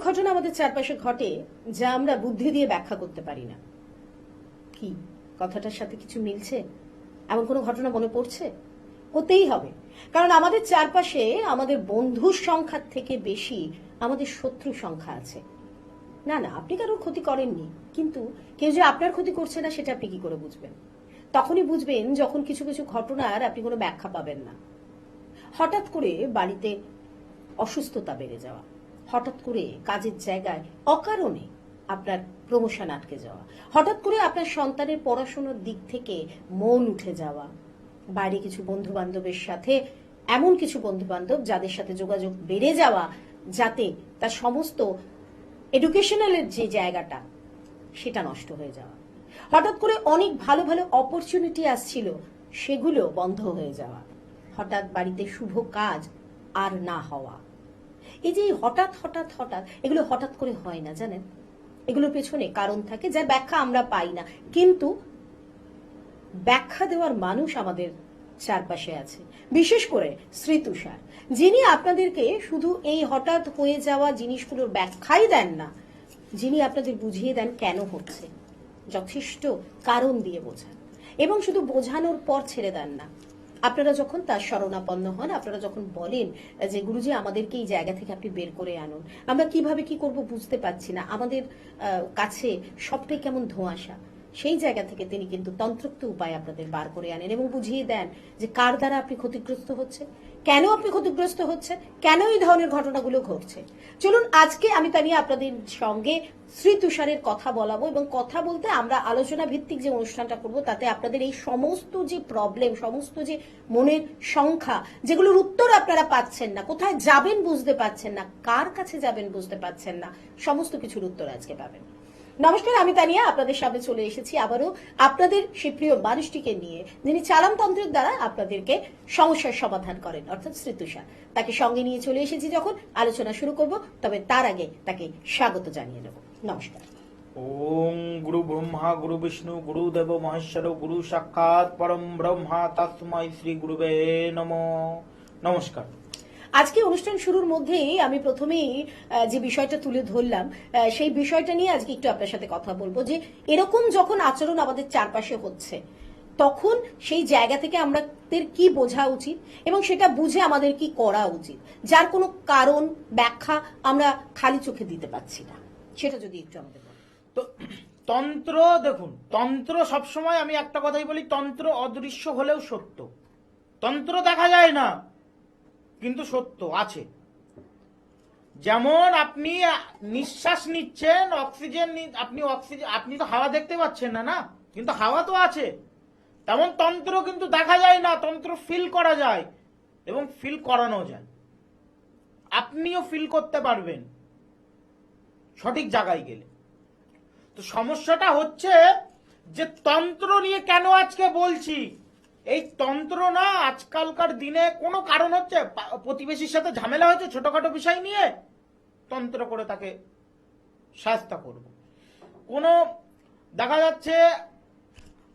ঘটনা আমাদের চারপাশে ঘটে যা আমরা বুদ্ধি দিয়ে ব্যাখ্যা করতে পারি না। কি কথাটার সাথে কিছু মিলছে? এমন কোনো ঘটনা মনে পড়ছে? হতেই হবে, কারণ আমাদের চারপাশে আমাদের বন্ধুর সংখ্যার থেকে বেশি আমাদের শত্রু সংখ্যা আছে। না না, আপনি কারোর ক্ষতি করেননি, কিন্তু কেউ যে আপনার ক্ষতি করছে না সেটা আপনি কি করে বুঝবেন? তখনই বুঝবেন যখন কিছু কিছু ঘটনার আপনি কোনো ব্যাখ্যা পাবেন না। হঠাৎ করে বাড়িতে অসুস্থতা বেড়ে যাওয়া, হঠাৎ করে কাজের জায়গায় অকারণে আপনার প্রমোশন আটকে যাওয়া, হঠাৎ করে আপনার সন্তানের পড়াশোনার দিক থেকে মন উঠে যাওয়া, বাইরে কিছু বন্ধু বান্ধবের সাথে এমন কিছু বন্ধু বান্ধব যাদের সাথে যোগাযোগ বেড়ে যাওয়া যাতে তার সমস্ত এডুকেশনালের যে জায়গাটা সেটা নষ্ট হয়ে যাওয়া, হঠাৎ করে অনেক ভালো ভালো অপরচুনিটি আসছিল সেগুলো বন্ধ হয়ে যাওয়া, হঠাৎ বাড়িতে শুভ কাজ আর না হওয়া। এই যে হঠাৎ হঠাৎ হঠাৎ এগুলো হঠাৎ করে হয় না, জানেন? এগুলোর পেছনে কারণ থাকে যার ব্যাখ্যা আমরা পাই না, কিন্তু ব্যাখ্যা দেওয়ার মানুষ আমাদের চারপাশে আছে। বিশেষ করে শ্রী তুষার, যিনি আপনাদেরকে শুধু এই হঠাৎ হয়ে যাওয়া জিনিসগুলোর ব্যাখ্যাই দেন না, যিনি আপনাদের বুঝিয়ে দেন কেন হচ্ছে, যথেষ্ট কারণ দিয়ে বোঝান, এবং শুধু বোঝানোর পর ছেড়ে দেন না। আপনারা যখন তার শরণাপন্ন হন, আপনারা যখন বলেন যে গুরুজি আমাদেরকে এই জায়গা থেকে আপনি বের করে আনুন, আমরা কিভাবে কি করব বুঝতে পারছি না, আমাদের কাছে সবটাই কেমন ধোঁয়াশা, সেই জায়গা থেকে তিনি কিন্তু তন্ত্রোক্ত উপায় আপনাদের বার করে আনেন এবং বুঝিয়ে দেন যে কার দ্বারা আপনি ক্ষতিগ্রস্ত হচ্ছে, কেন আপনি ক্ষতিগ্রস্ত হচ্ছে, কেন এই ধরনের ঘটনাগুলো ঘটছে। চলুন আজকে আমি তা নিয়ে আপনাদের সঙ্গে শ্রী তুষারের কথা বলাবো, এবং কথা বলতে আমরা আলোচনা ভিত্তিক যে অনুষ্ঠানটা করব তাতে আপনাদের এই সমস্ত যে প্রবলেম, সমস্ত যে মনের সংখ্যা, যেগুলোর উত্তর আপনারা পাচ্ছেন না, কোথায় যাবেন বুঝতে পারছেন না, কার কাছে যাবেন বুঝতে পারছেন না, সমস্ত কিছুর উত্তর আজকে পাবেন। নমস্কার, আমি তানিয়া আপনাদের সামনে চলে এসেছি আবারও আপনাদের সেই প্রিয় মানুষটিকে নিয়ে, যিনি চালামতন্ত্রের দ্বারা আপনাদেরকে সমস্যার সমাধান করেন, অর্থাৎ শ্রী তুষার। তাকে সঙ্গে নিয়ে চলে এসেছি যখন আলোচনা শুরু করব, তবে তার আগে তাকে স্বাগত জানিয়ে নেব। নমস্কার। ওং গুরু ব্রহ্মা গুরু বিষ্ণু গুরুদেব মহেশ্বর গুরু সাক্ষাৎ পরম ব্রহ্মা তস্मै শ্রী গুরুবে নমঃ। নমস্কার। আজকে অনুষ্ঠান শুরুর মধ্যেই আমি প্রথমেই যে বিষয়টা তুলে ধরলাম, সেই বিষয়টা নিয়ে আজকে একটু আপনার সাথে কথা বলবো, যে এরকম যখন আচরণ আমাদের চারপাশে হচ্ছে তখন সেই জায়গা থেকে আমাদের কি বোঝা উচিত এবং সেটা বুঝে আমাদের কি করা উচিত, যার কোনো কারণ ব্যাখ্যা আমরা খালি চোখে দিতে পারছি না, সেটা যদি একটু আমাদের বলেন। তো তন্ত্র, দেখুন, তন্ত্র সবসময় আমি একটা কথাই বলি, তন্ত্র অদৃশ্য হলেও সত্য। তন্ত্র দেখা যায় না কিন্তু সত্য আছে। যেমন আপনি নিঃশ্বাস নিচ্ছেন, অক্সিজেন, আপনি তো হাওয়া দেখতে পাচ্ছেন না, না, কিন্তু হাওয়া তো আছে। তেমন তন্ত্র কিন্তু দেখা যায় না, তন্ত্র ফিল করা যায় এবং ফিল করানো যায়। আপনিও ফিল করতে পারবেন সঠিক জায়গায় গেলে। তো সমস্যাটা হচ্ছে যে তন্ত্র নিয়ে কেন আজকে বলছি, এই তন্ত্র না আজকালকার দিনে কোনো কারণ হচ্ছে, প্রতিবেশীর সাথে ঝামেলা হয়েছে ছোটখাটো বিষয় নিয়ে, তন্ত্র করে তাকে শাস্তা করব। কোনো দেখা যাচ্ছে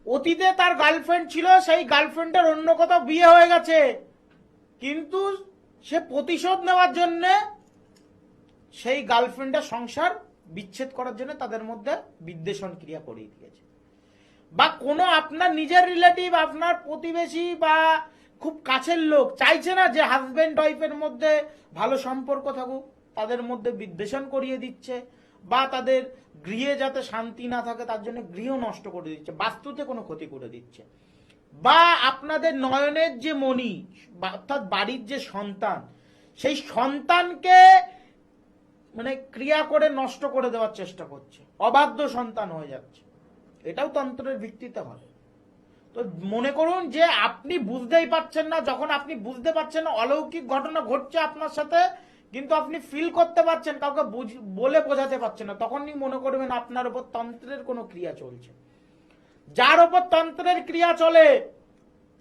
অতীতে তার গার্লফ্রেন্ড ছিল, সেই গার্লফ্রেন্ডের অন্য কোথাও বিয়ে হয়ে গেছে, কিন্তু সে প্রতিশোধ নেওয়ার জন্য সেই গার্লফ্রেন্ডের সংসার বিচ্ছেদ করার জন্য তাদের মধ্যে বিদ্বেষণ ক্রিয়া করিয়ে দিয়েছে। বা কোনো আপনার নিজের রিলেটিভ, আপনার প্রতিবেশী বা খুব কাছের লোক চাইছে না যে হাজবেন্ড ওয়াইফের মধ্যে ভালো সম্পর্ক থাকুক, তাদের মধ্যে বিদ্বেষণ করিয়ে দিচ্ছে, বা তাদের গৃহে যাতে শান্তি না থাকে তার জন্য গৃহ নষ্ট করে দিচ্ছে, বাস্তুতে কোনো ক্ষতি করে দিচ্ছে। বা আপনাদের নয়নের যে মণি, অর্থাৎ বাড়ির যে সন্তান, সেই সন্তানকে মানে ক্রিয়া করে নষ্ট করে দেওয়ার চেষ্টা করছে, অবাধ্য সন্তান হয়ে যাচ্ছে। এটাও তন্ত্রের ভিত্তিতে হয়। তো মনে করুন যে আপনি বুঝতেই পারছেন না, যখন আপনি বুঝতে পারছেন না অলৌকিক ঘটনা ঘটছে আপনার সাথে, কিন্তু আপনি ফিল করতে পারছেন, কাউকে বলে বোঝাতে পারছেন না, তখনই মনে করবেন আপনার উপর তন্ত্রের কোনো ক্রিয়া চলছে। যার উপর তন্ত্রের ক্রিয়া চলে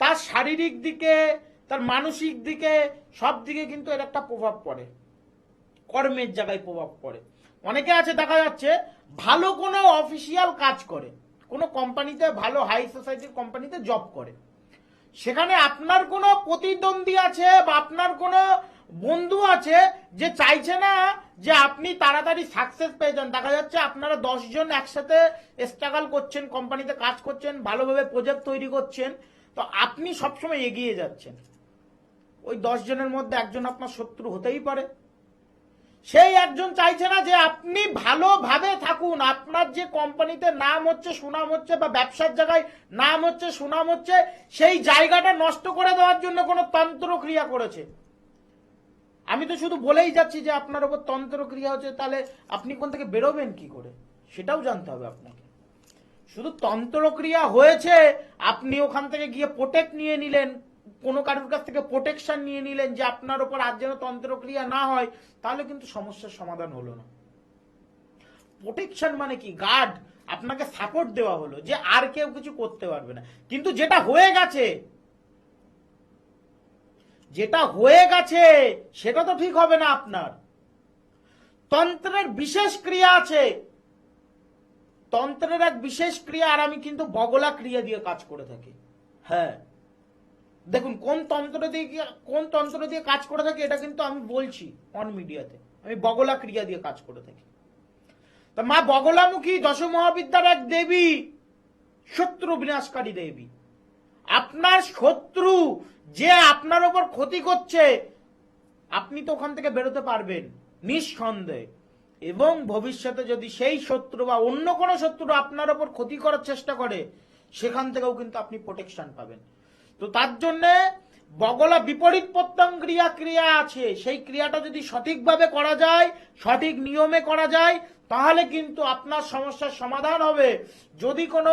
তার শারীরিক দিকে, তার মানসিক দিকে, সব দিকে কিন্তু এর একটা প্রভাব পড়ে, কর্মের জায়গায় প্রভাব পড়ে। অনেকে আছে দেখা যাচ্ছে ভালো কোনো অফিসিয়াল কাজ করে, কোনো কোম্পানিতে, ভালো হাই সোসাইটির কোম্পানিতে জব করে, সেখানে আপনার কোনো প্রতিদ্বন্দ্বী আছে বা আপনার কোনো বন্ধু আছে যে চাইছে না যে আপনি তাড়াতাড়ি সাকসেস পেয়ে যান। দেখা যাচ্ছে আপনারা 10 জন একসাথে স্ট্রাগল করছেন, কোম্পানিতে কাজ করছেন, ভালোভাবে প্রজেক্ট তৈরি করছেন, তো আপনি সবসময় এগিয়ে যাচ্ছেন। ওই 10 জনের মধ্যে একজন আপনার শত্রু হতেই পারে। সেই একজন চাইছে না যে আপনি ভালোভাবে থাকুন, আপনার যে কোম্পানিতে নাম হচ্ছে, সুনাম হচ্ছে, বা ব্যবসার জায়গায় নাম হচ্ছে, সুনাম হচ্ছে, সেই জায়গাটা নষ্ট করে দেওয়ার জন্য কোনো তন্ত্রক্রিয়া করেছে। আমি তো শুধু বলেই যাচ্ছি যে আপনার উপর তন্ত্রক্রিয়া হচ্ছে, তাহলে আপনি কোন থেকে বেরোবেন কি করে সেটাও জানতে হবে আপনাকে। শুধু তন্ত্রক্রিয়া হয়েছে, আপনি ওখান থেকে গিয়ে প্রোটেক্ট নিয়ে নিলেন, কোনো কারোর কাছ থেকে প্রোটেকশন নিয়ে নিলেন যে আপনার উপর আর যেন তন্ত্রক্রিয়া না হয়, তাহলে কিন্তু সমস্যার সমাধান হলো না। প্রোটেকশন মানে কি? গার্ড, আপনাকে সাপোর্ট দেওয়া হলো যে আর কেউ কিছু করতে পারবে না। কিন্তু যেটা হয়ে গেছে, সেটা তো ঠিক হবে না আপনার। তন্ত্রের বিশেষ ক্রিয়া আছে, তন্ত্রের এক বিশেষ ক্রিয়া, আর আমি কিন্তু বগলা ক্রিয়া দিয়ে কাজ করে থাকি। হ্যাঁ, দেখুন কোন তন্ত্র দিয়ে কাজ করে থাকি এটা কিন্তু আমি বলছি অন মিডিয়াতে। আমি বগলা ক্রিয়া দিয়ে কাজ করে থাকি। তা মা বগলামুখী দশ মহাবিদ্যার এক দেবী, শত্রু বিনাশকারী দেবী। আপনার শত্রু যে আপনার উপর ক্ষতি করছে, আপনি তো ওখান থেকে বেরোতে পারবেন নিঃসন্দেহে। এবং ভবিষ্যতে যদি সেই শত্রু বা অন্য কোনো শত্রু আপনার উপর ক্ষতি করার চেষ্টা করে, সেখান থেকেও কিন্তু আপনি প্রোটেকশন পাবেন। তো তার জন্য বগলা বিপরীত ক্রিয়া আছে, সেই ক্রিয়াটা যদি সঠিকভাবে করা যায়, সঠিক নিয়মে করা যায়, তাহলে কিন্তু আপনার সমস্যার সমাধান হবে। যদি কোনো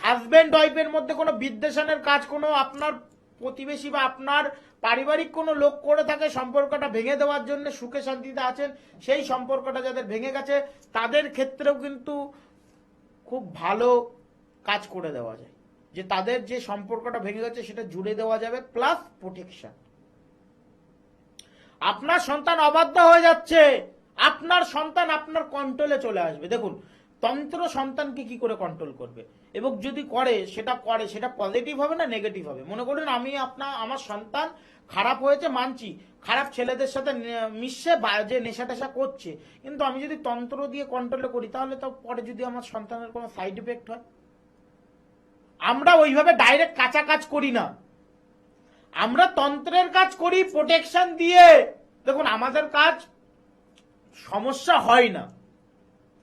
হাজবেন্ড ওয়াইফের মধ্যে কোনো বিদ্বেষণের কাজ কোনো আপনার প্রতিবেশী বা আপনার পারিবারিক কোনো লোক করে থাকে, সম্পর্কটা ভেঙে দেওয়ার জন্য সুখে শান্তিতে আছেন, সেই সম্পর্কটা যাদের ভেঙে গেছে তাদের ক্ষেত্রেও কিন্তু খুব ভালো কাজ করে দেওয়া যায়, যে তাদের যে সম্পর্কটা ভেঙে গেছে সেটা জুড়ে দেওয়া যাবে, প্লাস প্রোটেকশন। আপনার সন্তান অবাধ্য হয়ে যাচ্ছে, আপনার সন্তান আপনার কন্ট্রোলে চলে আসবে। দেখুন, তন্ত্র সন্তানকে কি করে কন্ট্রোল করবে, এবং যদি করে সেটা পজিটিভ হবে না নেগেটিভ হবে। মনে করুন আমার সন্তান খারাপ হয়েছে, মানছি, খারাপ ছেলেদের সাথে মিশছে, যে নেশা টেশা করছে, কিন্তু আমি যদি তন্ত্র দিয়ে কন্ট্রোলে করি, তাহলে তো পরে যদি আমার সন্তানের কোনো সাইড এফেক্ট হয়। আমরা ওইভাবে ডাইরেক্ট কাঁচা কাজ করি না, আমরা তন্ত্রের কাজ করি প্রোটেকশন দিয়ে। দেখুন, আমাদের কাজ সমস্যা হয় না,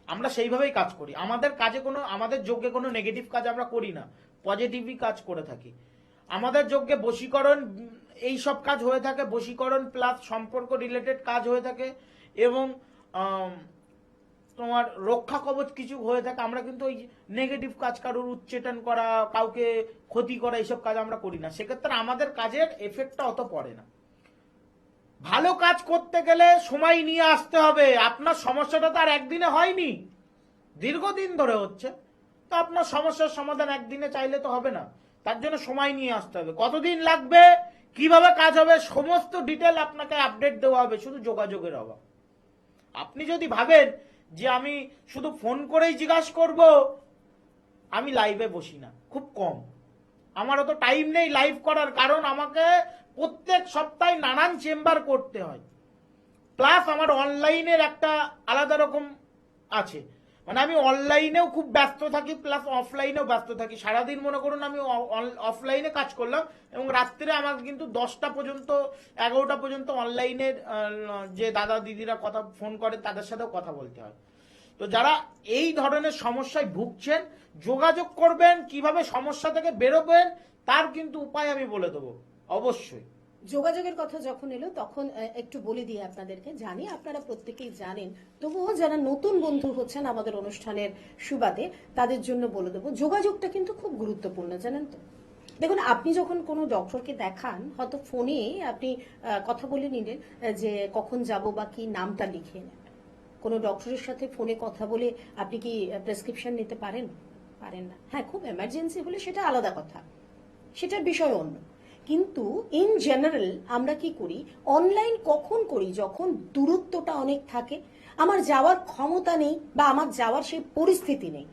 আমরা সেইভাবেই কাজ করি। আমাদের যজ্ঞে কোনো নেগেটিভ কাজ আমরা করি না, পজিটিভই কাজ করে থাকি। আমাদের যজ্ঞে বশীকরণ এই সব কাজ হয়ে থাকে, বশীকরণ প্লাস সম্পর্ক রিলেটেড কাজ হয়ে থাকে, এবং তোমার রক্ষা কবচ কিছু হয়ে থাকে। আমরা কিন্তু ওই নেগেটিভ কাজ, কারোর উচ্চেটন করা, কাউকে ক্ষতি করা, এইসব কাজ আমরা করি না। সেক্ষেত্রে আমাদের কাজের এফেক্টটা অত পড়ে না। ভালো কাজ করতে গেলে সময় নিয়ে আসতে হবে। আপনার সমস্যাটা তো আর একদিনে হয়নি, দীর্ঘদিন ধরে হচ্ছে। তো আপনার সমস্যার সমাধান একদিনে চাইলে তো হবে না, তার জন্য সময় নিয়ে আসতে হবে। কতদিন লাগবে, কিভাবে কাজ হবে, সমস্ত ডিটেল আপনাকে আপডেট দেওয়া হবে, শুধু যোগাযোগের অভাব। আপনি যদি ভাবেন যে আমি শুধু ফোন করেই জিজ্ঞাসা করব, আমি লাইভে বসি না, খুব কম, আমার অত টাইম নেই লাইভ করার, কারণ আমাকে প্রত্যেক সপ্তাহে নানান চেম্বার করতে হয়, প্লাস আমার অনলাইনের একটা আলাদা রকম আছে, মানে আমি অনলাইনেও খুব ব্যস্ত থাকি, প্লাস অফলাইনেও ব্যস্ত থাকি। সারাদিন মনে করুন আমি অফলাইনে কাজ করলাম, এবং রাত্রে আমার কিন্তু 10টা পর্যন্ত 11টা পর্যন্ত অনলাইনের যে দাদা দিদিরা ফোন করে তাদের সাথেও কথা বলতে হয়। তো যারা এই ধরনের সমস্যায় ভুগছেন, যোগাযোগ করবেন, কিভাবে সমস্যা থেকে বেরোবেন তার কিন্তু উপায় আমি বলে দেবো অবশ্যই। যোগাযোগের কথা যখন এলো তখন একটু বলে দিই আপনাদেরকে, জানি আপনারা প্রত্যেকেই জানেন, তবুও যারা নতুন বন্ধু হচ্ছেন আমাদের অনুষ্ঠানের সুবাদে তাদের জন্য বলে দেবো, যোগাযোগটা কিন্তু খুব গুরুত্বপূর্ণ, জানেন তো। দেখুন, আপনি যখন কোনো ডক্টরকে দেখান, হয়তো ফোনে আপনি কথা বলে নিলেন যে কখন যাব বা কি, নামটা লিখে নেন। কোনো ডক্টরের সাথে ফোনে কথা বলে আপনি কি প্রেসক্রিপশন নিতে পারেন? পারেন না। হ্যাঁ, খুব এমার্জেন্সি হলে সেটা আলাদা কথা, সেটার বিষয় অন্য। কিন্তু ইন জেনারেল আমরা কি করি, অনলাইন কখন করি, যখন দূরত্বটা অনেক থাকে, আমার যাওয়ার ক্ষমতা নেই বা আমার যাওয়ার সেই পরিস্থিতি নেই,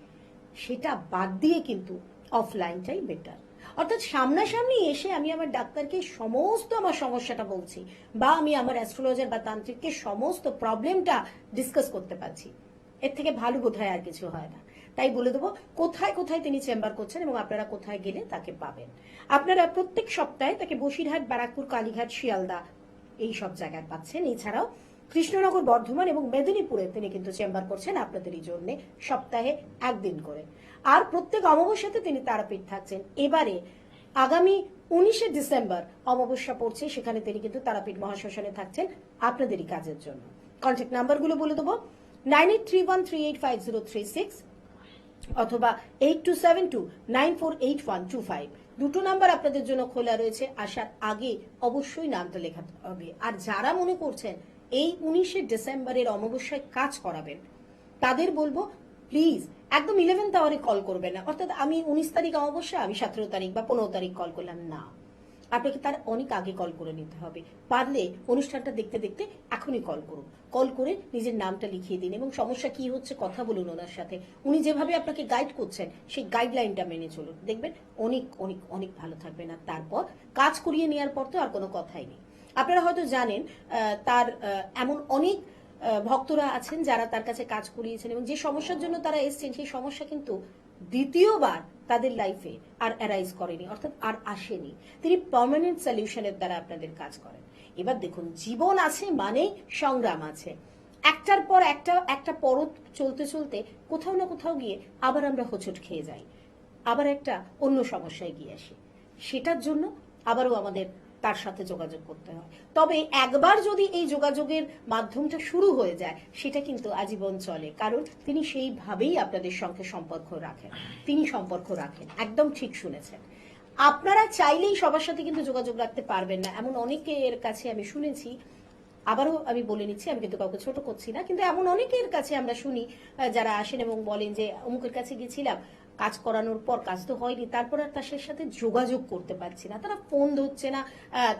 সেটা বাদ দিয়ে কিন্তু অফলাইনটাই বেটার। অর্থাৎ সামনাসামনি এসে আমি আমার ডাক্তারকে সমস্ত আমার সমস্যাটা বলছি, বা আমি আমার অ্যাস্ট্রোলজার বা তান্ত্রিককে সমস্ত প্রবলেমটা ডিসকাস করতে পারছি। এর থেকে ভালো বোধহয় আর কিছু হয় না। তাই বলে দেবো কোথায় কোথায় তিনি চেম্বার করছেন এবং আপনারা কোথায় গেলে তাকে পাবেন। আপনারা প্রত্যেক সপ্তাহে তাকে বসিরহাট, ব্যারাকপুর, কালীঘাট, শিয়ালদা এই সব জায়গায় পাচ্ছেন। এছাড়াও কৃষ্ণনগর, বর্ধমান এবং মেদিনীপুরে তিনি কিন্তু চেম্বার করছেন আপনাদেরই জন্য সপ্তাহে একদিন করে। আর প্রত্যেক অমাবস্যাতে তিনি তারাপীঠ থাকছেন। এবারে আগামী 19শে ডিসেম্বর অমাবস্যা পড়ছে, সেখানে তিনি কিন্তু তারাপীঠ মহাশ্মশানে থাকছেন আপনাদেরই কাজের জন্য। কন্ট্যাক্ট নাম্বারগুলো বলে দেবো 9831385036 অথবা 8272948125। দুটো নাম্বার আপনাদের জন্য খোলা রয়েছে। আসার আগে অবশ্যই নামটা লেখাতে হবে। আর যারা মনে করছেন এই 19শে ডিসেম্বরের অমাবস্যায় কাজ করাবেন, তাদের বলবো প্লিজ একদম 11th আওয়ারে কল করবেন না। অর্থাৎ আমি 19 তারিখ অমাবস্যা, আমি 17 তারিখ বা 15 তারিখ কল করলাম না, আপনাকে তার অনেক আগে কল করে নিতে হবে। পারলে অনুষ্ঠানটা দেখতে দেখতে এখনই কল করুন। কল করে নিজের নামটা লিখিয়ে দিন এবং সমস্যা কি হচ্ছে কথা বলুন ওনার সাথে। উনি যেভাবে আপনাকে গাইড করছেন সেই গাইডলাইনটা মেনে চলুন, দেখবেন অনেক অনেক অনেক ভালো থাকবেন। আর তারপর কাজ করিয়ে নেওয়ার পর তো আর কোনো কথাই নেই। আপনারা হয়তো জানেন তার এমন অনেক ভক্তরা আছেন যারা তার কাছে কাজ করিয়েছেন এবং যে সমস্যার জন্য তারা এসেছেন সেই সমস্যা কিন্তু দ্বিতীয়বার তাদের লাইফে আর অ্যারাইজ করেনি, অর্থাৎ আর আসেনি। তিনি পার্মানেন্ট সলিউশনের দ্বারা আপনাদের কাজ করেন। এবার দেখুন, জীবন আছে মানে সংগ্রাম আছে। একটার পর একটা পরত চলতে চলতে কোথাও না কোথাও গিয়ে আবার আমরা হোঁচট খেয়ে যাই, আবার একটা অন্য সমস্যায় গিয়ে আসি। সেটার জন্য আবারও আমাদের তার সাথে যোগাযোগ করতে হয়। তবে একবার যদি এই যোগাযোগের মাধ্যমটা শুরু হয়ে যায় সেটা কিন্তু আজীবন চলে, কারণ তিনি সেইভাবেই আপনাদের সঙ্গে সম্পর্ক রাখেন। তিনি সম্পর্ক রাখেন, একদম ঠিক শুনেছেন। আপনারা চাইলেই সবার সাথে কিন্তু যোগাযোগ রাখতে পারবেন না, এমন অনেকের কাছে আমি শুনেছি। আবারও আমি বলে নিচ্ছি, আমি কিন্তু কাউকে ছোট করছি না, কিন্তু এমন অনেকের কাছে আমরা শুনি যারা আসেন এবং বলেন যে অমুকের কাছে গেছিলাম, কাজ করানোর পর কাজ তো হয়নি, তারপর আর তার সাথে যোগাযোগ করতে পারছি না, তারা ফোন ধরছে না,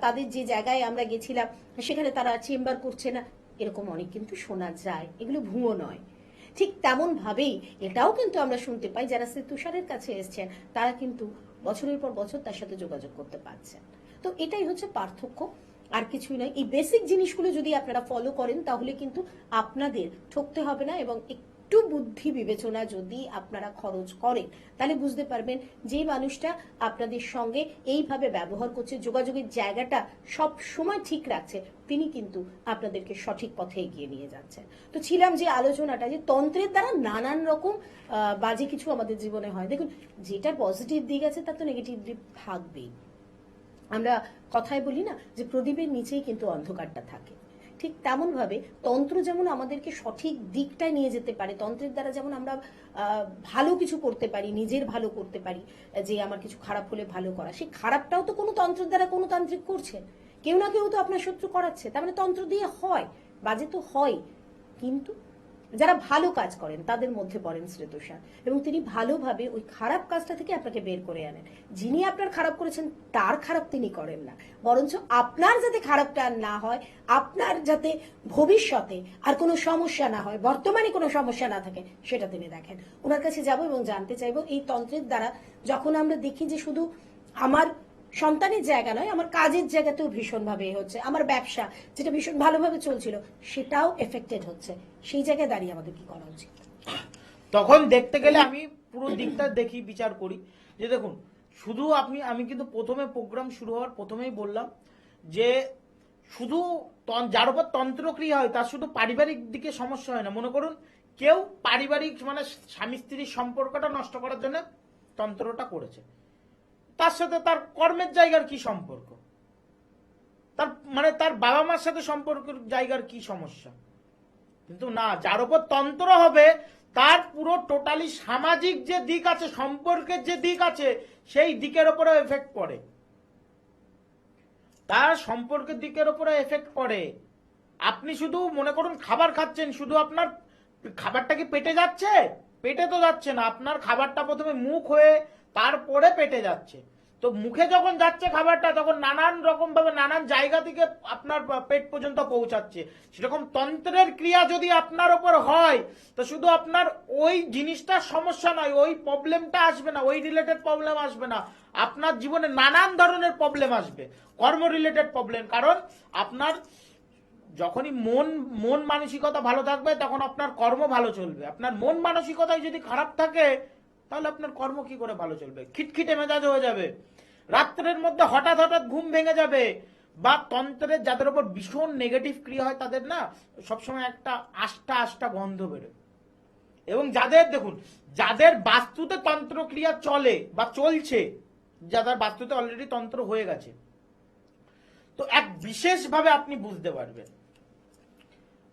তাদের যে জায়গায় আমরা গেছিলাম সেখানে তারা চেম্বার করছে না, এরকম অনেক কিন্তু শোনা যায়। এগুলো ভুয়ো নয়। ঠিক তেমন ভাবেই এটাও কিন্তু আমরা শুনতে পাই যারা শ্রী তুষারের কাছে এসছেন তারা কিন্তু বছরের পর বছর তার সাথে যোগাযোগ করতে পারছেন। তো এটাই হচ্ছে পার্থক্য, আর কিছুই নয়। এই বেসিক জিনিসগুলো যদি আপনারা ফলো করেন তাহলে কিন্তু আপনাদের ঠকতে হবে না, এবং একটু বুদ্ধি বিবেচনা যদি আপনারা খরচ করেন তাহলে বুঝতে পারবেন যে মানুষটা আপনাদের সঙ্গে এইভাবে ব্যবহার করছে, যোগাযোগের জায়গাটা সব সময় ঠিক রাখছে, তিনি কিন্তু আপনাদেরকে সঠিক পথে এগিয়ে নিয়ে যাচ্ছেন। তো ছিলাম যে আলোচনাটা, যে তন্ত্রের দ্বারা নানান রকম বাজে কিছু আমাদের জীবনে হয়। দেখুন, যেটা পজিটিভ দিক আছে তার তো নেগেটিভ দিক থাকবেই। আমরা কথায় বলি না যে প্রদীপের নিচেই কিন্তু অন্ধকারটা থাকে, ঠিক তেমন ভাবে তন্ত্র যেমন আমাদেরকে সঠিক দিকটায় নিয়ে যেতে পারে, তন্ত্রের দ্বারা যেমন আমরা ভালো কিছু করতে পারি, নিজের ভালো করতে পারি, যে আমার কিছু খারাপ হলে ভালো করা, সেই খারাপটাও তো কোনো তন্ত্রের দ্বারা কোনো তান্ত্রিক করছে, কেউ না কেউ তো আপনার শত্রু করাচ্ছে, তার মানে তন্ত্র দিয়ে হয়, বাজে তো হয়। কিন্তু যারা ভালো কাজ করেন তাদের মধ্যে পড়েন শ্রী তুষার, এবং তিনি ভালোভাবে ওই খারাপ কাজটা থেকে আপনাকে বের করে আনেন। যিনি আপনার খারাপ করেছেন তার খারাপ তিনি করেন না, বরঞ্চ আপনার যাতে খারাপটা আর না হয়, আপনার যাতে ভবিষ্যতে আর কোনো সমস্যা না হয়, বর্তমানে কোনো সমস্যা না থাকে, সেটা তিনি দেখেন। ওনার কাছে যাব এবং জানতে চাইবো এই তন্ত্রের দ্বারা যখন আমরা দেখি যে শুধু আমার সন্তানের জায়গা নয়, আমার কাজের জায়গাতেও ভীষণভাবে হচ্ছে, আমার ব্যবসা যেটা ভীষণ ভালোভাবে চলছিল সেটাও এফেক্টেড হচ্ছে, সেই জায়গায় দাঁড়িয়ে আমাদের কি করা উচিত? তখন দেখতে গেলে আমি পুরো দিকটা দেখি, বিচার করি। যে দেখুন, শুধু আমি কিন্তু প্রথমে প্রোগ্রাম শুরু হওয়ার প্রথমেই বললাম যে শুধু যার উপর তন্ত্রক্রিয়া হয় তার শুধু পারিবারিক দিকে সমস্যা হয় না। মনে করুন কেউ পারিবারিক মানে স্বামী স্ত্রীর সম্পর্কটা নষ্ট করার জন্য তন্ত্রটা করেছে, তার সাথে তার কর্মের জায়গার কি সম্পর্ক, তার মানে তার বাবা মার সাথে সম্পর্কের জায়গার কি সমস্যা? কিন্তু না, যার উপর তন্ত্র হবে তার পুরো টোটালি সামাজিক যে দিক আছে, সম্পর্কের যে দিক আছে, সেই দিকের উপরে এফেক্ট পড়ে, তার সম্পর্কের দিকের উপরে এফেক্ট পড়ে। আপনি শুধু মনে করুন খাবার খাচ্ছেন, শুধু আপনার খাবারটা কি পেটে যাচ্ছে? পেটে তো যাচ্ছে না, আপনার খাবারটা প্রথমে মুখ হয়ে তারপরে পেটে যাচ্ছে। তো মুখে যখন যাচ্ছে খাবারটা তখন নানান রকম ভাবে নানান জায়গা থেকে আপনার পেট পর্যন্ত পৌঁছাচ্ছে। সেরকম তন্ত্রের ক্রিয়া যদি আপনার ওপর হয় তো শুধু আপনার ওই জিনিসটার সমস্যা নয়, ওই প্রবলেমটা আসবে না, ওই রিলেটেড প্রবলেম আসবে না, আপনার জীবনে নানান ধরনের প্রবলেম আসবে, কর্ম রিলেটেড প্রবলেম। কারণ আপনার যখনই মন মানসিকতা ভালো থাকবে তখন আপনার কর্ম ভালো চলবে। আপনার মন মানসিকতায় যদি খারাপ থাকে তাহলে আপনার কর্ম কি করে ভালো চলবে? খিটখিটে মেজাজ হয়ে যাবে, রাত্রের মধ্যে হঠাৎ হঠাৎ ঘুম ভেঙে যাবে, বা তন্ত্রের যাদের উপর ভীষণ নেগেটিভ ক্রিয়া হয় তাদের না সবসময় একটা আষ্টা আষ্টা গন্ধ বেরোয়। এবং যাদের দেখুন, যাদের বাস্তুতে তন্ত্র ক্রিয়া চলে বা চলছে, যাদের বাস্তুতে অলরেডি তন্ত্র হয়ে গেছে, তো এক বিশেষভাবে আপনি বুঝতে পারবেন।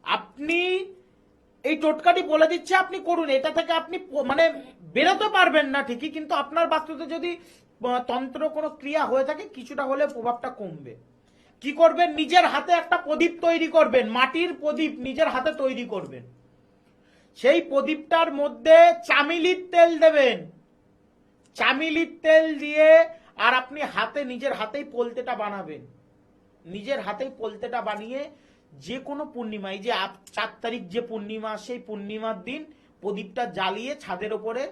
আপনি এই টোটকাটি বলে দিচ্ছে, আপনি করুন, এটা থেকে আপনি মানে বেরোতে পারবেন না ঠিকই, কিন্তু আপনার বাস্তুতে যদি তন্ত্র কোনো ক্রিয়া হয়ে থাকে কিছুটা হলে প্রভাবটা কমবে। কি করবেন? নিজের হাতে একটা প্রদীপ তৈরি করবেন, মাটির প্রদীপ নিজের হাতে তৈরি করবেন। সেই প্রদীপটার মধ্যে চামিলির তেল দেবেন, চামিলির তেল দিয়ে আর আপনি হাতে নিজের হাতেই পোলতেটা বানাবেন। নিজের হাতেই পোলতেটা বানিয়ে যে কোনো পূর্ণিমা, এই যে 4 তারিখ যে পূর্ণিমা, সেই পূর্ণিমার দিন প্রদীপটা জ্বালিয়ে ছাদের ওপরে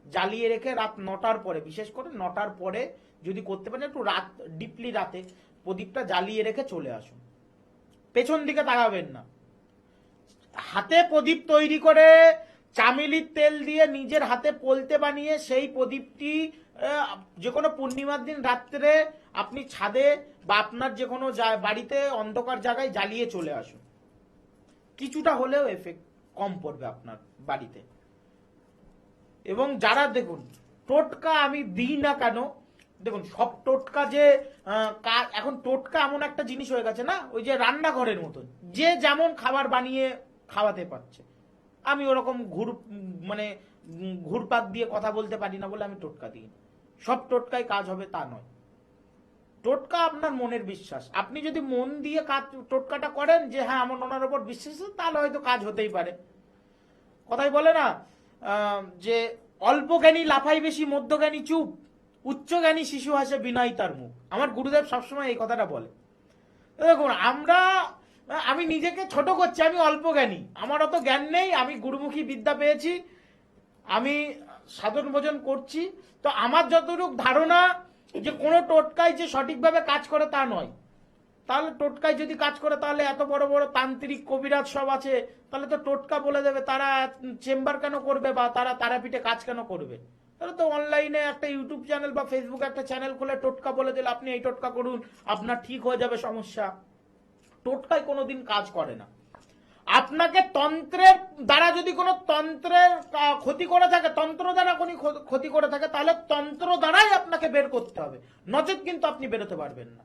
জ্বালিয়ে রেখে রাত 9টার পরে, বিশেষ করে 9টার পরে যদি করতে পারেন, একটু রাত ডিপলি রাতে প্রদীপটা জ্বালিয়ে রেখে চলে আসুন। পেছন দিকে তাকাবেন না। হাতে প্রদীপ তৈরি করে চামেলির তেল দিয়ে নিজের হাতে পোলতে বানিয়ে সেই প্রদীপটি যে কোনো পূর্ণিমার দিন রাত্রে আপনি ছাদে বা আপনার যে কোনো বাড়িতে অন্ধকার জায়গায় জ্বালিয়ে চলে আসুন। কিছুটা হলেও এফেক্ট কম পড়বে আপনার বাড়িতে। এবং যারা দেখুন টোটকা আমি দিই না কেন, দেখুন সব টোটকা যে এখন টোটকা এমন একটা জিনিস হয়ে গেছে না, ওই যে রান্নাঘরের মতন, যে যেমন খাবার বানিয়ে খাওয়াতে পারছে। আমি ওরকম মানে ঘুরপাক দিয়ে কথা বলতে পারি না বলে আমি টোটকা দিই না। সব টোটকায় কাজ হবে তা নয়। টোটকা আপনার মনের বিশ্বাস। আপনি যদি মন দিয়ে কাজ টোটকাটা করেন যে হ্যাঁ আমার ওনার উপর বিশ্বাস আছে, তাহলে হয়তো কাজ হতেই পারে। কথাই বলে না যে অল্প জ্ঞানী লাফাই বেশি, মধ্যজ্ঞানী চুপ, উচ্চ জ্ঞানী শিশু হাসে বিনয় তার মুখ। আমার গুরুদেব সবসময় এই কথাটা বলে। দেখুন আমি নিজেকে ছোট করছি, আমি অল্প জ্ঞানী, আমার অত জ্ঞান নেই, আমি গুরুমুখী বিদ্যা পেয়েছি, আমি সাধন ভোজন করছি। তো আমার যতটুকু ধারণা যে কোনো টোটকায় যে সঠিকভাবে কাজ করে তা নয়। তাহলে টোটকায় যদি কাজ করে তাহলে এত বড় বড় তান্ত্রিক কবিরাজ সব আছে, তাহলে তো টোটকা বলে দেবে, তারা চেম্বার কেন করবে বা তারা তারাপীঠে কাজ কেন করবে? তাহলে তো অনলাইনে একটা ইউটিউব চ্যানেল বা ফেসবুকে একটা চ্যানেল খুলে টোটকা বলে দিলে আপনি এই টোটকা করুন, আপনার ঠিক হয়ে যাবে সমস্যা। টোটকায় কোনোদিন কাজ করে না। আপনাকে তন্ত্রের দ্বারা যদি কোনো তন্ত্রের ক্ষতি করে থাকে, তন্ত্র দ্বারা কোনো ক্ষতি করে থাকে, তাহলে তন্ত্র দ্বারাই আপনাকে বের করতে হবে, নচেত কিন্তু আপনি বেরোতে পারবেন না।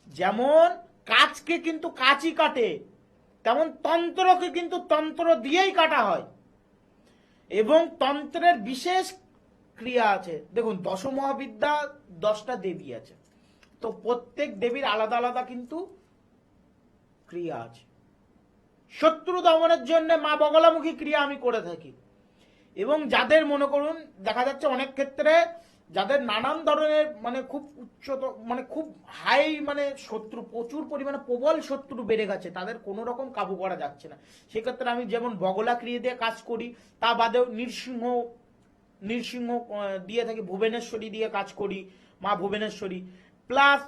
যেমন কাচকে কিন্তু কাচই কাটে, তেমন তন্ত্রকে কিন্তু তন্ত্র দিয়েই কাটা হয়। এবং তন্ত্রের বিশেষ ক্রিয়া আছে। দেখুন 10 মহাবিদ্যা 10টা দেবী আছে, তো প্রত্যেক দেবীর আলাদা আলাদা কিন্তু ক্রিয়া আছে। শত্রু দমনের জন্য মা বগলামুখী ক্রিয়া আমি করে থাকি। এবং যাদের মনে করুন দেখা যাচ্ছে অনেক ক্ষেত্রে যাদের নানান ধরনের মানে খুব মানে খুব হাই মানে শত্রু, প্রচুর পরিমাণে প্রবল শত্রু বেড়ে গেছে, তাদের কোনো রকম কাবু করা যাচ্ছে না, সেক্ষেত্রে আমি যেমন বগলা ক্রিয়া দিয়ে কাজ করি, তা বাদেও নৃসিংহ দিয়ে থাকি, ভুবনেশ্বরী দিয়ে কাজ করি, মা ভুবনেশ্বরী। প্লাস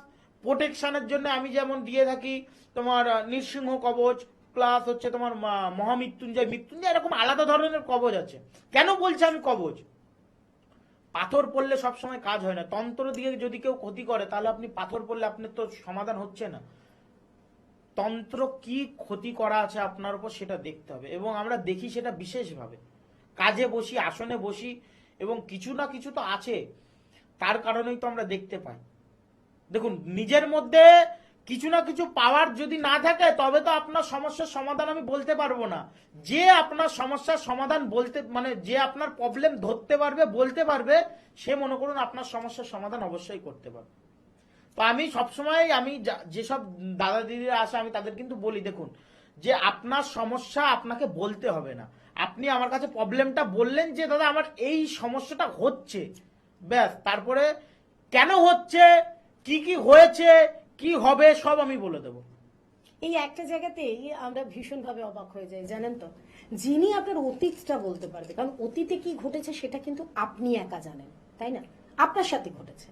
প্রোটেকশনের জন্য আমি যেমন দিয়ে থাকি তোমার নৃসিংহ কবচ, প্লাস হচ্ছে তোমার মহামৃত্যুঞ্জয়, এরকম আলাদা ধরনের কবচ আছে। কেন বলছি আমি কবচ? পাথর পড়লে সবসময় কাজ হয় না। তন্ত্র দিয়ে যদি কেউ ক্ষতি করে তাহলে আপনি পাথর পড়লে আপনার তো সমাধান হচ্ছে না। তন্ত্র কি ক্ষতি করা আছে আপনার উপর সেটা দেখতে হবে, এবং আমরা দেখি সেটা বিশেষভাবে। কাজে বসি, আসনে বসি, এবং কিছু না কিছু তো আছে, তার কারণেই তো আমরা দেখতে পাই। দেখুন নিজের মধ্যে কিছু না কিছু পাওয়ার যদি না থাকে তবে তো আপনার সমস্যার সমাধান আমি বলতে পারবো না। যে আপনার সমস্যার সমাধান বলতে মানে যে আপনার প্রবলেম ধরতে পারবে, বলতে পারবে, সে মনে করুন আপনার সমস্যার সমাধান অবশ্যই করতে পারবে। তো আমি সবসময় আমি যেসব দাদা দিদিরা আসে আমি তাদের কিন্তু বলি, দেখুন যে আপনার সমস্যা আপনাকে বলতে হবে না। আপনি আমার কাছে প্রবলেমটা বললেন যে দাদা আমার এই সমস্যাটা হচ্ছে, ব্যাস, তারপরে কেন হচ্ছে, কি কি হয়েছে, কি হবে সব আমি বলে দেবো। এই একটা জায়গাতেই আমরা ভীষণভাবে অবাক হয়ে যাই, জানেন তো, যিনি আপনার অতীতটা বলতে পারবে, কারণ অতীতে কি ঘটেছে সেটা কিন্তু আপনি একা জানেন, তাই না? আপনার সাথে ঘটেছে।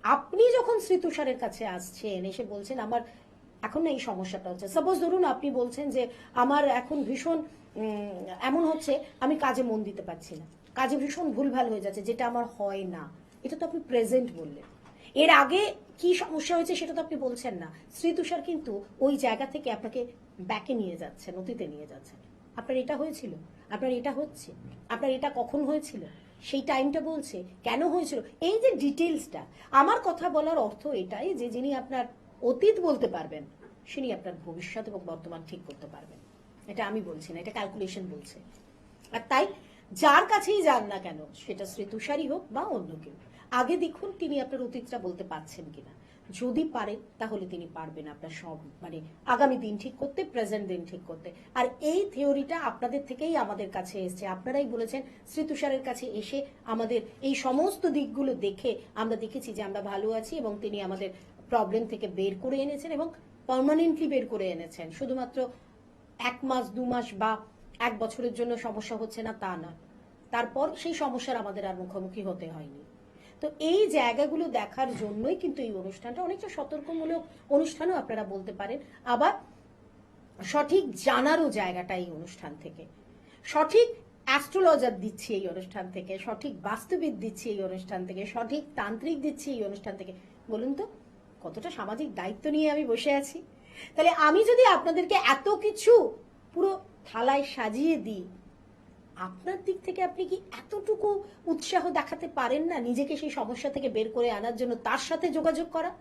আপনি যখন শ্রীতুষারের কাছে আসছেন, এসে বলছেন আমার এখন না এই সমস্যাটা হচ্ছে, সাপোজ ধরুন আপনি বলছেন যে আমার এখন ভীষণ এমন হচ্ছে আমি কাজে মন দিতে পারছি না, কাজে ভীষণ ভুলভাল হয়ে যাচ্ছে, যেটা আমার হয় না। এটা তো আপনি প্রেজেন্ট বললেন। এর আগে কি সমস্যা হয়েছে সেটা তো আপনি বলছেন না। শ্রীতুষার কিন্তু ওই জায়গা থেকে আপনাকে ব্যাকে নিয়ে যাচ্ছেন, অতীতে নিয়ে যাচ্ছেন। আপনার এটা হয়েছিল, আপনার এটা হচ্ছে, আপনার এটা কখন হয়েছিল, সেই টাইমটা বলছে, কেন হয়েছিল, এই যে ডিটেলসটা। আমার কথা বলার অর্থ এটাই যে যিনি আপনার অতীত বলতে পারবেন, তিনি আপনার ভবিষ্যৎ এবং বর্তমান ঠিক করতে পারবেন। এটা আমি বলছি না, এটা ক্যালকুলেশন বলছে। আর তাই যার কাছেই যান না কেন, সেটা শ্রীতুষারই হোক বা অন্য কেউ, আগে দেখুন তিনি আপনার অতীতটা বলতে পারছেন কিনা। যদি পারেন তাহলে তিনি পারবেন আপনার সব মানে আগামী দিন ঠিক করতে, প্রেজেন্ট দিন ঠিক করতে। আর এই থিওরিটা আপনাদের থেকেই আমাদের কাছে এসেছে। আপনারাই বলেছেন, শ্রীতুষারের কাছে এসে আমাদের এই সমস্ত দিকগুলো দেখে আমরা দেখেছি যে আমরা ভালো আছি, এবং তিনি আমাদের প্রবলেম থেকে বের করে এনেছেন এবং পার্মানেন্টলি বের করে এনেছেন। শুধুমাত্র 1 মাস 2 মাস বা 1 বছরের জন্য সমস্যা হচ্ছে না তা না, তারপর সেই সমস্যার আমাদের আর মুখোমুখি হতে হয়নি। তো এই জায়গাগুলো দেখার জন্যই কিন্তু এই অনুষ্ঠানটা অনেকটা সতর্কমূলক অনুষ্ঠানও আপনারা বলতে পারেন, আবার সঠিক জানারও জায়গাটা এই অনুষ্ঠান থেকে। সঠিক অ্যাস্ট্রোলজার দিচ্ছি এই অনুষ্ঠান থেকে, সঠিক বাস্তুবিদ দিচ্ছি এই অনুষ্ঠান থেকে, সঠিক তান্ত্রিক দিচ্ছি এই অনুষ্ঠান থেকে। বলুন তো কতটা সামাজিক দায়িত্ব নিয়ে আমি বসে আছি। তাহলে আমি যদি আপনাদেরকে এত কিছু পুরো থালায় সাজিয়ে দিই, আপনার দিক থেকে আপনি কি এতটুকু উৎসাহ দেখাতে পারেন না নিজেকে সেই সমস্যা থেকে বের করে আনার জন্য, তার সাথে যোগাযোগ করা?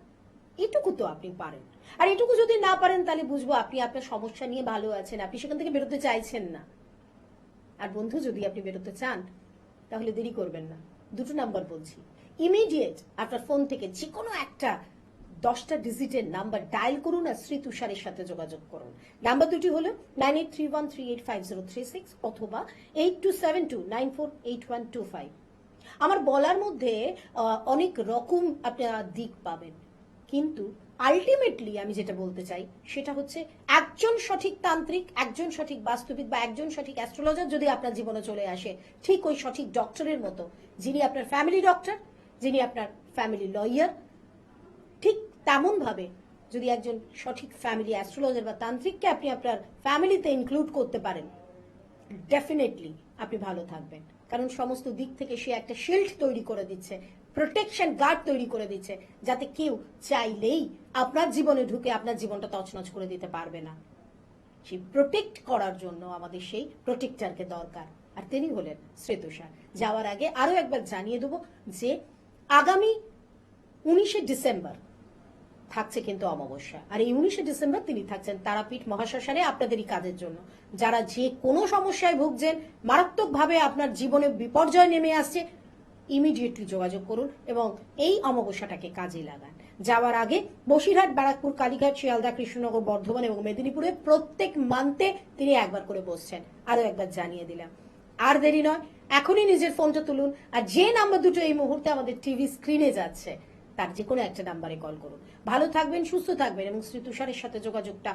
এটুকু তো আপনি পারেন। আর এটুকু যদি না পারেন তাহলে বুঝবো আপনি আপনার সমস্যা নিয়ে ভালো আছেন, আপনি সেখান থেকে বেরোতে চাইছেন না। আর বন্ধু, যদি আপনি বেরোতে চান তাহলে দেরি করবেন না। 2টো নাম্বার বলছি, ইমিডিয়েট আপনার ফোন থেকে যে কোনো একটা 10টা ডিজিটের নাম্বার ডায়াল করুন আর শ্রীতুষারের সাথে যোগাযোগ করুন। নাম্বার দুটি হলো 9831385036 অথবা 8272948125। আমার বলার মধ্যে অনেক রকম আপনারা দিক পাবেন, কিন্তু আলটিমেটলি আমি যেটা বলতে চাই সেটা হচ্ছে একজন সঠিক তান্ত্রিক, একজন সঠিক বাস্তুবিদ বা একজন সঠিক অ্যাস্ট্রোলজার যদি আপনার জীবনে চলে আসে, ঠিক ওই সঠিক ডক্টরের মতো, যিনি আপনার ফ্যামিলি ডক্টর, যিনি আপনার ফ্যামিলি লয়ার, ঠিক তেমন ভাবে যদি একজন সঠিক ফ্যামিলি অ্যাস্ট্রোলজার বা তান্ত্রিককে আপনি আপনার ফ্যামিলিতে ইনক্লুড করতে পারেন, ডেফিনেটলি আপনি ভালো থাকবেন। কারণ সমস্ত দিক থেকে সে একটা শিল্ড তৈরি করে দিচ্ছে, প্রোটেকশন গার্ড তৈরি করে দিচ্ছে, যাতে কেউ চাইলেই আপনার জীবনে ঢুকে আপনার জীবনটা তছনছ করে দিতে পারবে না। সেই প্রোটেক্ট করার জন্য আমাদের সেই প্রোটেক্টরকে দরকার, আর তিনি হলেন শ্রীতুষার। যাওয়ার আগে আরো একবার জানিয়ে দেবো যে আগামী 19শে ডিসেম্বর থাকছে কিন্তু অমাবস্যা, আর এই 19শে ডিসেম্বর তিনি থাকছেন তারাপীঠ মহাশ্মশানে আপনাদেরই কাজের জন্য। যারা যে কোনো সমস্যায় ভুগছেন, মারাত্মকভাবে আপনার জীবনে বিপর্যয় নেমে আসছে, ইমিডিয়েটলি যোগাযোগ করুন এবং এই অমাবস্যাটাকে কাজে লাগান। যাওয়ার আগে বসিরহাট, ব্যারাকপুর, কালীঘাট, শিয়ালদা, কৃষ্ণনগর, বর্ধমান এবং মেদিনীপুরে প্রত্যেক মান্থে তিনি একবার করে বসছেন। আরো একবার জানিয়ে দিলাম, আর দেরি নয়, এখনই নিজের ফোনটা তুলুন আর যে নাম্বার দুটো এই মুহূর্তে আমাদের টিভি স্ক্রিনে যাচ্ছে তার যে কোনো একটা নাম্বারে কল করুন। ভালো থাকবেন, সুস্থ থাকবেন এবং শ্রীতুষারের সাথে যোগাযোগটা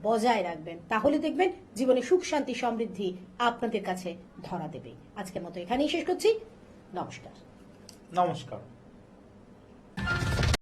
বজায় রাখবেন, তাহলে দেখবেন জীবনে সুখ, শান্তি, সমৃদ্ধি আপনাদের কাছে ধরা দেবে। আজকের মতো এখানেই শেষ করছি। নমস্কার। নমস্কার।